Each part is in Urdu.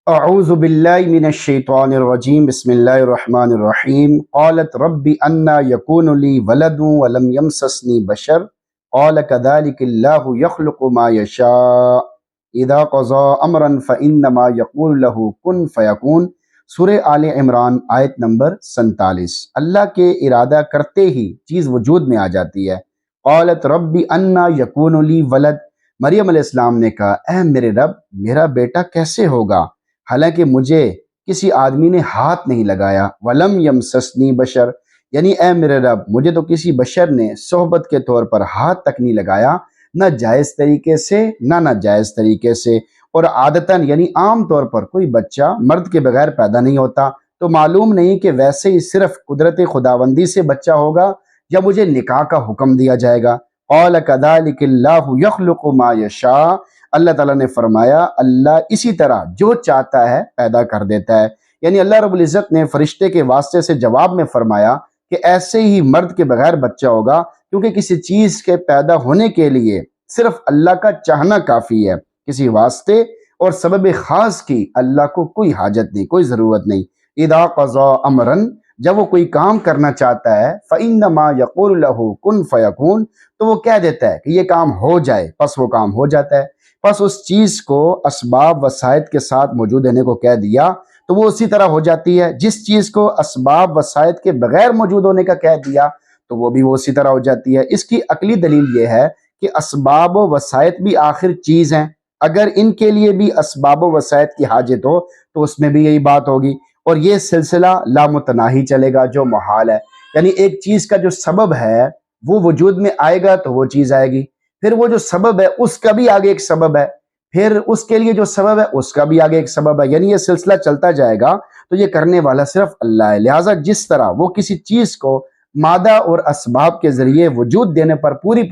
اعوذ باللہ من الشیطان الرجیم بسم اللہ الرحمن الرحیم قالت رب انا یکون لی ولد ولم یمسسنی بشر قال کذلک اللہ یخلق ما یشاء اذا قضى امرا فانما یقول له کن فیکون۔ سورہ آل عمران آیت نمبر 47۔ اللہ کے ارادہ کرتے ہی چیز وجود میں آ جاتی ہے۔ قالت رب انا یکون لی ولد، مریم علیہ السلام نے کہا اے میرے رب میرا بیٹا کیسے ہوگا حالانکہ مجھے کسی آدمی نے ہاتھ نہیں لگایا۔ ولم یمسسنی بشر، یعنی اے میرے رب مجھے تو کسی بشر نے صحبت کے طور پر ہاتھ تک نہیں لگایا، نہ جائز طریقے سے نہ ناجائز طریقے سے، اور عادتاً یعنی عام طور پر کوئی بچہ مرد کے بغیر پیدا نہیں ہوتا، تو معلوم نہیں کہ ویسے ہی صرف قدرت خداوندی سے بچہ ہوگا یا مجھے نکاح کا حکم دیا جائے گا۔ قال کذلک اللہ یخلق ما یشاء، اللہ تعالیٰ نے فرمایا اللہ اسی طرح جو چاہتا ہے پیدا کر دیتا ہے۔ یعنی اللہ رب العزت نے فرشتے کے واسطے سے جواب میں فرمایا کہ ایسے ہی مرد کے بغیر بچہ ہوگا، کیونکہ کسی چیز کے پیدا ہونے کے لیے صرف اللہ کا چاہنا کافی ہے، کسی واسطے اور سبب خاص کی اللہ کو کوئی حاجت نہیں، کوئی ضرورت نہیں۔ اذا قضى امرا، جب وہ کوئی کام کرنا چاہتا ہے، فانما یقول له کن فیکون، تو وہ کہہ دیتا ہے کہ یہ کام ہو جائے، پس وہ کام ہو جاتا ہے۔ پس اس چیز کو اسباب وسائط کے ساتھ موجود ہونے کو کہہ دیا تو وہ اسی طرح ہو جاتی ہے، جس چیز کو اسباب وسائط کے بغیر موجود ہونے کا کہہ دیا تو وہ بھی وہ اسی طرح ہو جاتی ہے۔ اس کی عقلی دلیل یہ ہے کہ اسباب و وسائط بھی آخر چیز ہیں، اگر ان کے لیے بھی اسباب و وسائط کی حاجت ہو تو اس میں بھی یہی بات ہوگی، اور یہ سلسلہ لامتناہی چلے گا جو محال ہے۔ یعنی ایک چیز کا جو سبب ہے وہ وجود میں آئے گا تو وہ چیز آئے گی، پھر وہ جو سبب ہے اس کا بھی آگے ایک سبب ہے، پھر اس کے لیے جو سبب ہے اس کا بھی آگے ایک سبب ہے، یعنی یہ سلسلہ چلتا جائے گا تو یہ کرنے والا صرف اللہ ہے۔ لہٰذا جس طرح وہ کسی چیز کو مادہ اور اسباب کے ذریعے وجود دینے پر پوری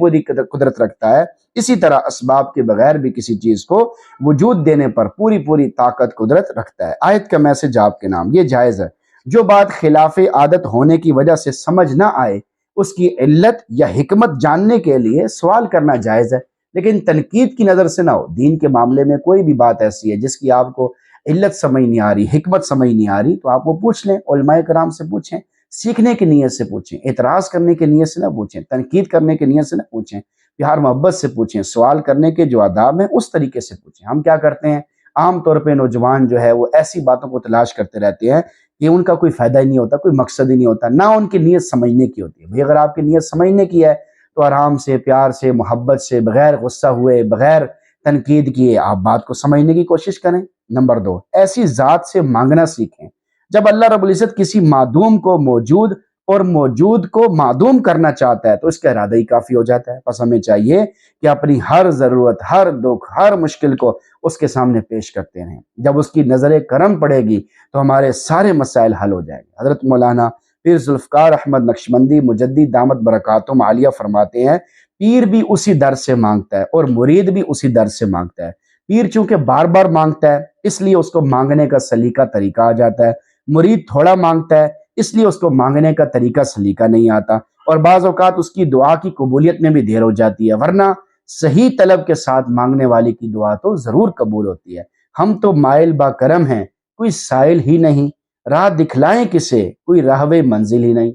قدرت رکھتا ہے، اسی طرح اسباب کے بغیر بھی کسی چیز کو وجود دینے پر پوری طاقت قدرت رکھتا ہے۔ آیت کا میسج آپ کے نام، یہ جائز ہے جو بات خلاف عادت ہونے کی وجہ سے سمجھ نہ آئے اس کی علت یا حکمت جاننے کے لیے سوال کرنا جائز ہے، لیکن تنقید کی نظر سے نہ ہو۔ دین کے معاملے میں کوئی بھی بات ایسی ہے جس کی آپ کو علت سمجھ نہیں آ رہی، حکمت سمجھ نہیں آ رہی، تو آپ وہ پوچھ لیں، علماء کرام سے پوچھیں، سیکھنے کی نیت سے پوچھیں، اعتراض کرنے کی نیت سے نہ پوچھیں، تنقید کرنے کی نیت سے نہ پوچھیں، پیار محبت سے پوچھیں، سوال کرنے کے جو آداب ہیں اس طریقے سے پوچھیں۔ ہم کیا کرتے ہیں، عام طور پہ نوجوان جو ہے وہ ایسی باتوں کو تلاش کرتے رہتے ہیں کہ ان کا کوئی فائدہ ہی نہیں ہوتا، کوئی مقصد ہی نہیں ہوتا، نہ ان کی نیت سمجھنے کی ہوتی ہے۔ بھئی اگر آپ کی نیت سمجھنے کی ہے تو آرام سے، پیار سے، محبت سے، بغیر غصہ ہوئے، بغیر تنقید کیے آپ بات کو سمجھنے کی کوشش کریں۔ نمبر 2، ایسی ذات سے مانگنا سیکھیں۔ جب اللہ رب العزت کسی معدوم کو موجود اور موجود کو معدوم کرنا چاہتا ہے تو اس کا ارادہ ہی کافی ہو جاتا ہے۔ پس ہمیں چاہیے کہ اپنی ہر ضرورت، ہر دکھ، ہر مشکل کو اس کے سامنے پیش کرتے رہیں۔ جب اس کی نظر کرم پڑے گی تو ہمارے سارے مسائل حل ہو جائیں گے۔ حضرت مولانا پیر ذوالفقار احمد نقشبندی مجدد دامت برکاتہم عالیہ فرماتے ہیں پیر بھی اسی در سے مانگتا ہے اور مرید بھی اسی در سے مانگتا ہے۔ پیر چونکہ بار بار مانگتا ہے اس لیے اس کو مانگنے کا سلیقہ طریقہ آ جاتا ہے، مرید تھوڑا مانگتا ہے اس لیے اس کو مانگنے کا طریقہ سلیقہ نہیں آتا، اور بعض اوقات اس کی دعا کی قبولیت میں بھی دیر ہو جاتی ہے، ورنہ صحیح طلب کے ساتھ مانگنے والے کی دعا تو ضرور قبول ہوتی ہے۔ ہم تو مائل با کرم ہیں، کوئی سائل ہی نہیں، راہ دکھلائیں کسے، کوئی راہوے منزل ہی نہیں۔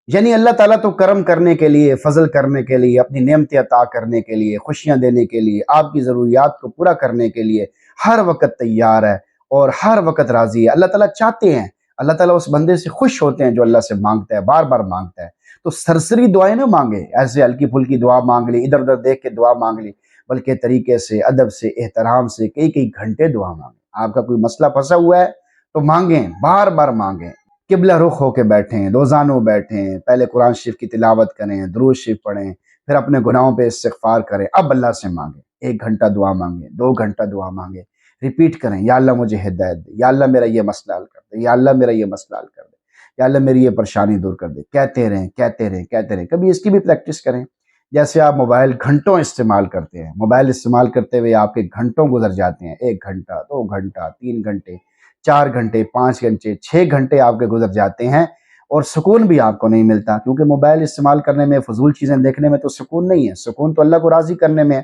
یعنی اللہ تعالیٰ تو کرم کرنے کے لیے، فضل کرنے کے لیے، اپنی نعمتیں عطا کرنے کے لیے، خوشیاں دینے کے لیے، آپ کی ضروریات کو پورا کرنے کے لیے ہر وقت تیار ہے اور ہر وقت راضی ہے۔ اللہ تعالیٰ چاہتے ہیں، اللہ تعالیٰ اس بندے سے خوش ہوتے ہیں جو اللہ سے مانگتا ہے، بار بار مانگتا ہے۔ تو سرسری دعائیں نہ مانگے، ایسے ہلکی پھلکی دعا مانگ لی، ادھر ادھر دیکھ کے دعا مانگ لی، بلکہ طریقے سے، ادب سے، احترام سے کئی گھنٹے دعا مانگیں۔ آپ کا کوئی مسئلہ پھنسا ہوا ہے تو مانگیں، بار بار مانگیں، قبلہ رخ ہو کے بیٹھیں، روزانوں بیٹھیں، پہلے قرآن شریف کی تلاوت کریں، درود شریف پڑھیں، پھر اپنے گناہوں پہ استغفار کریں، اب اللہ سے مانگیں۔ 1 گھنٹہ دعا مانگیں، 2 گھنٹہ دعا مانگیں، ریپیٹ کریں، یا اللہ مجھے ہدایت دے، یا اللہ میرا یہ مسئلہ حل کر دے، یا اللہ میرا یہ مسئلہ حل کر دے، یا اللہ میری یہ پریشانی دور کر دے۔ کہتے رہیں، کبھی اس کی بھی پریکٹس کریں۔ جیسے آپ موبائل گھنٹوں استعمال کرتے ہیں، موبائل استعمال کرتے ہوئے آپ کے گھنٹوں گزر جاتے ہیں، 1 گھنٹہ، 2 گھنٹہ، 3 گھنٹے، 4 گھنٹے، 5 گھنٹے، 6 گھنٹے آپ کے گزر جاتے ہیں اور سکون بھی آپ کو نہیں ملتا، کیونکہ موبائل استعمال کرنے میں، فضول چیزیں دیکھنے میں تو سکون نہیں ہے، سکون تو اللہ کو راضی کرنے میں ہے۔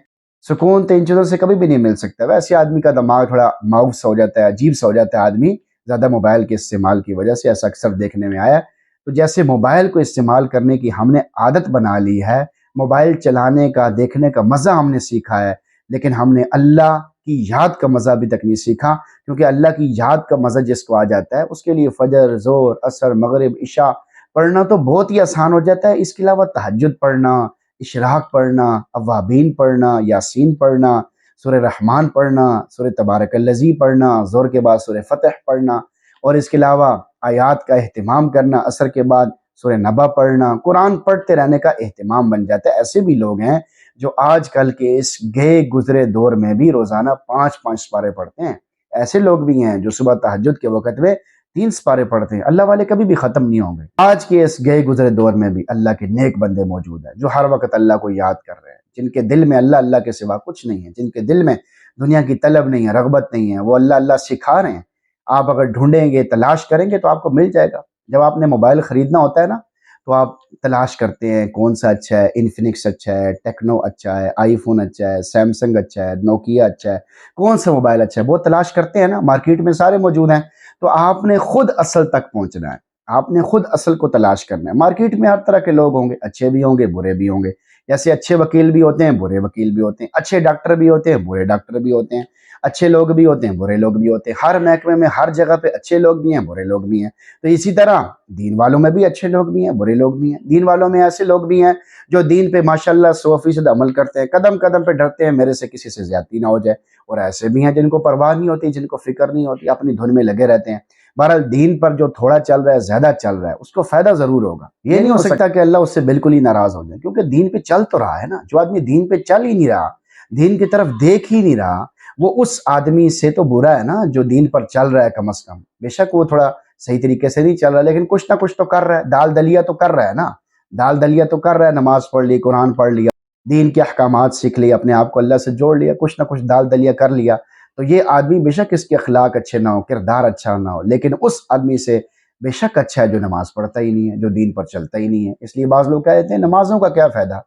سکون تو ان چیزوں سے کبھی بھی نہیں مل سکتا. ویسے آدمی کا دماغ تھوڑا ماؤس ہو جاتا ہے، عجیب سا ہو جاتا ہے آدمی زیادہ موبائل کے استعمال کی وجہ سے، ایسا اکثر دیکھنے میں آیا ہے. تو جیسے موبائل کو استعمال کرنے کی ہم نے عادت بنا لی ہے، موبائل چلانے کا دیکھنے کا مزہ ہم نے سیکھا ہے، لیکن ہم نے اللہ کی یاد کا مزہ ابھی تک نہیں سیکھا. کیونکہ اللہ کی یاد کا مزہ جس کو آ جاتا ہے اس کے لیے فجر، ظہر، عصر، مغرب، عشاء پڑھنا تو بہت ہی آسان ہو جاتا ہے. اس کے علاوہ تہجد پڑھنا، اشراق پڑھنا، اوابین پڑھنا، یاسین پڑھنا، سورہ رحمان پڑھنا، سورہ تبارک الذی پڑھنا، ظہر کے بعد سورہ فتح پڑھنا، اور اس کے علاوہ آیات کا اہتمام کرنا، عصر کے بعد سورہ نبا پڑھنا، قرآن پڑھتے رہنے کا اہتمام بن جاتا ہے. ایسے بھی لوگ ہیں جو آج کل کے اس گئے گزرے دور میں بھی روزانہ 5 سپارے پڑھتے ہیں. ایسے لوگ بھی ہیں جو صبح تہجد کے وقت میں 3 سپارے پڑھتے ہیں. اللہ والے کبھی بھی ختم نہیں ہوں گے. آج کے اس گئے گزرے دور میں بھی اللہ کے نیک بندے موجود ہیں جو ہر وقت اللہ کو یاد کر رہے ہیں، جن کے دل میں اللہ کے سوا کچھ نہیں ہے، جن کے دل میں دنیا کی طلب نہیں ہے، رغبت نہیں ہے. وہ اللہ سکھا رہے ہیں. آپ اگر ڈھونڈیں گے، تلاش کریں گے تو آپ کو مل جائے گا. جب آپ نے موبائل خریدنا ہوتا ہے نا تو آپ تلاش کرتے ہیں کون سا اچھا ہے، انفینکس اچھا ہے، ٹیکنو اچھا ہے، آئی فون اچھا ہے، سیمسنگ اچھا ہے، نوکیا اچھا ہے، کون سا موبائل اچھا ہے، وہ تلاش کرتے ہیں نا. مارکیٹ میں سارے موجود ہیں. تو آپ نے خود اصل تک پہنچنا ہے، آپ نے خود اصل کو تلاش کرنا ہے. مارکیٹ میں ہر طرح کے لوگ ہوں گے، اچھے بھی ہوں گے، برے بھی ہوں گے. جیسے اچھے وکیل بھی ہوتے ہیں، برے وکیل بھی ہوتے ہیں، اچھے ڈاکٹر بھی ہوتے ہیں، برے ڈاکٹر بھی ہوتے ہیں، اچھے لوگ بھی ہوتے ہیں، برے لوگ بھی ہوتے ہیں. ہر محکمے میں ہر جگہ پہ اچھے لوگ بھی ہیں، برے لوگ بھی ہیں. تو اسی طرح دین والوں میں بھی اچھے لوگ بھی ہیں، برے لوگ بھی ہیں. دین والوں میں ایسے لوگ بھی ہیں جو دین پہ ماشاءاللہ 100% عمل کرتے ہیں، قدم قدم پہ ڈرتے ہیں میرے سے کسی سے زیادتی نہ ہو جائے. اور ایسے بھی ہیں جن کو پرواہ نہیں ہوتی، جن کو فکر نہیں ہوتی، اپنی دھن میں لگے رہتے ہیں. بہرحال دین پر جو تھوڑا چل رہا ہے، زیادہ چل رہا ہے، اس کو فائدہ ضرور ہوگا. یہ نہیں ہو سکتا کہ اللہ اس سے بالکل ہی ناراض ہو جائے، کیونکہ دین پہ چل تو رہا ہے نا. جو آدمی دین پہ چل ہی نہیں رہا، دین کی طرف دیکھ ہی نہیں رہا، وہ اس آدمی سے تو برا ہے نا جو دین پر چل رہا ہے. کم از کم بے شک وہ تھوڑا صحیح طریقے سے نہیں چل رہا، لیکن کچھ نہ کچھ تو کر رہا ہے. دال دلیا تو کر رہا ہے نا، دال دلیا تو کر رہا ہے. نماز پڑھ لی، قرآن پڑھ لیا، دین کے احکامات سیکھ لیا، اپنے آپ کو اللہ سے جوڑ لیا، کچھ نہ کچھ دال دلیا کر لیا. تو یہ آدمی بے شک اس کے اخلاق اچھے نہ ہو، کردار اچھا نہ ہو، لیکن اس آدمی سے بے شک اچھا ہے جو نماز پڑھتا ہی نہیں ہے، جو دین پر چلتا ہی نہیں ہے. اس لیے بعض لوگ کہتے ہیں نمازوں کا کیا فائدہ.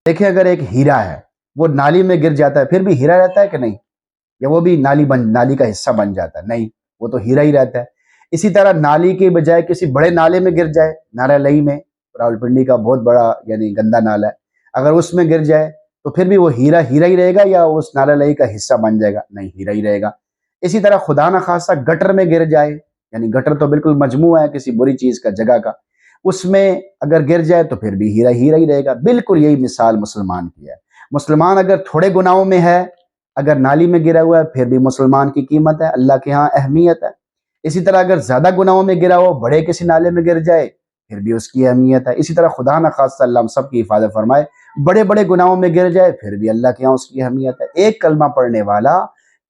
دیکھیں اگر ایک ہیرا ہے، وہ نالی میں گر جاتا ہے، پھر بھی ہیرا رہتا ہے کہ نہیں؟ یا وہ بھی نالی کا حصہ بن جاتا ہے؟ نہیں، وہ تو ہیرا ہی رہتا ہے. اسی طرح نالی کے بجائے کسی بڑے نالے میں گر جائے، نالہ لئی میں، راولپنڈی کا بہت بڑا یعنی گندا نالا ہے، اگر اس میں گر جائے تو پھر بھی وہ ہیرا ہی رہے گا یا اس نالہ لئی کا حصہ بن جائے گا؟ نہیں، ہیرا ہی رہے گا. اسی طرح خدا نہ خواستہ گٹر میں گر جائے، یعنی گٹر تو بالکل مجموعہ ہے کسی بری چیز کا، جگہ کا، اس میں اگر گر جائے تو پھر بھی ہیرا ہی رہے گا. بالکل یہی مثال مسلمان کی ہے. مسلمان اگر تھوڑے گناہوں میں ہے، اگر نالی میں گرا ہوا ہے، پھر بھی مسلمان کی قیمت ہے، اللہ کے ہاں اہمیت ہے. اسی طرح اگر زیادہ گناہوں میں گرا ہو، بڑے کسی نالے میں گر جائے، پھر بھی اس کی اہمیت ہے. اسی طرح خدا نہ خواستہ اللہ ہم سب کی حفاظت فرمائے، بڑے بڑے گناہوں میں گر جائے، پھر بھی اللہ کے ہاں اس کی اہمیت ہے. ایک کلمہ پڑھنے والا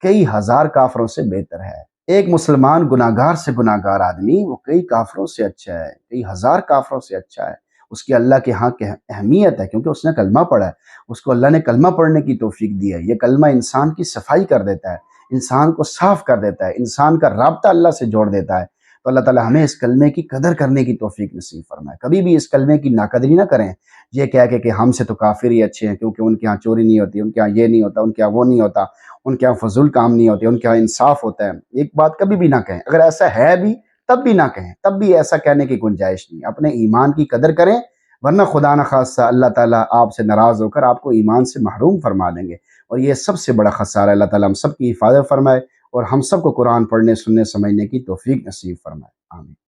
کئی ہزار کافروں سے بہتر ہے. ایک مسلمان گناہگار سے گناہگار آدمی وہ کئی کافروں سے اچھا ہے، کئی ہزار کافروں سے اچھا ہے. اس کی اللہ کے ہاں کی اہمیت ہے کیونکہ اس نے کلمہ پڑھا ہے، اس کو اللہ نے کلمہ پڑھنے کی توفیق دی ہے. یہ کلمہ انسان کی صفائی کر دیتا ہے، انسان کو صاف کر دیتا ہے، انسان کا رابطہ اللہ سے جوڑ دیتا ہے. تو اللہ تعالی ہمیں اس کلمے کی قدر کرنے کی توفیق نصیب فرمائے. کبھی بھی اس کلمے کی ناقدری نہ کریں، یہ کہہ کہ ہم سے تو کافر ہی اچھے ہیں، کیونکہ ان کے ہاں چوری نہیں ہوتی، ان کے ہاں یہ نہیں ہوتا، ان کے ہاں وہ نہیں ہوتا، ان کے ہاں فضول کام نہیں ہوتے، ان کے ہاں انصاف ہوتا ہے. ایک بات کبھی بھی نہ کہیں. اگر ایسا ہے بھی تب بھی نہ کہیں، تب بھی ایسا کہنے کی گنجائش نہیں. اپنے ایمان کی قدر کریں، ورنہ خدا نہ خواستہ اللہ تعالیٰ آپ سے ناراض ہو کر آپ کو ایمان سے محروم فرما دیں گے، اور یہ سب سے بڑا خسارہ ہے. اللہ تعالیٰ ہم سب کی حفاظت فرمائے اور ہم سب کو قرآن پڑھنے، سننے، سمجھنے کی توفیق نصیب فرمائے. آمین.